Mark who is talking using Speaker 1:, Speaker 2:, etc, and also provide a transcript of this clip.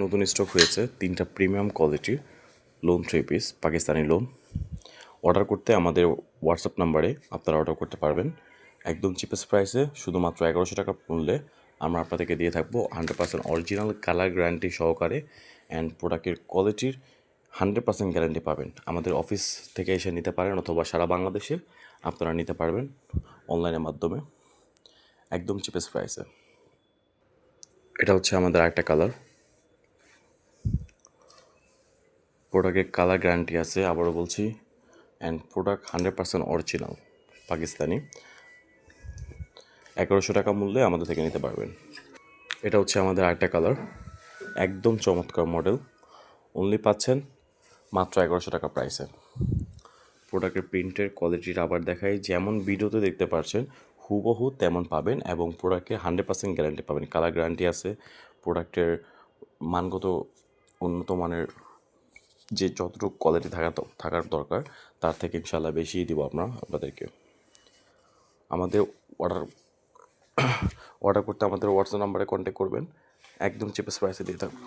Speaker 1: নতুন স্টক হয়েছে 3টা প্রিমিয়াম কোয়ালিটির loan 3 piece Pakistani loan. Order করতে আমাদের হোয়াটসঅ্যাপ নাম্বারে আপনারা অর্ডার করতে পারবেন একদম চিপেস্ট প্রাইসে। শুধুমাত্র 1100 টাকা মূল্যে আমরা আপনাদেরকে দিয়ে থাকবো 100% অরিজিনাল কালার গ্যারান্টি সহকারে অ্যান্ড প্রোডাক্টের কোয়ালিটির 100% গ্যারান্টি পাবেন। আমাদের অফিস থেকে এসে নিতে পারেন অথবা সারা বাংলাদেশে আপনারা নিতে পারবেন অনলাইনের মাধ্যমে একদম চিপেস্ট প্রাইসে। এটা হচ্ছে আমাদের আরেকটা কালার। প্রোডাক্টের কালার গ্যারান্টি আছে, আবারও বলছি, অ্যান্ড প্রোডাক্ট 100% অরিজিনাল পাকিস্তানি। 1100 টাকা মূল্যে আমাদের থেকে নিতে পারবেন। এটা হচ্ছে আমাদের আরেকটা কালার, একদম চমৎকার মডেল, অনলি পাচ্ছেন মাত্র 1100 টাকা প্রাইসে। প্রোডাক্টের প্রিন্টের কোয়ালিটিটা আবার দেখাই, যেমন ভিডিওতে দেখতে পাচ্ছেন হুবহু তেমন পাবেন এবং প্রোডাক্টের 100% গ্যারান্টি পাবেন। কালার গ্যারান্টি আছে। প্রোডাক্টের মানগত উন্নত মানের যে যতটুকু কোয়ালিটি থাকার দরকার তার থেকে ইনশাল্লাহ বেশিই দিব আমরা আপনাদেরকে। আমাদের অর্ডার করতে আমাদের হোয়াটসঅ্যাপ নাম্বারে কন্ট্যাক্ট করবেন, একদম চিপেস্ট প্রাইসে দিয়ে থাকবো।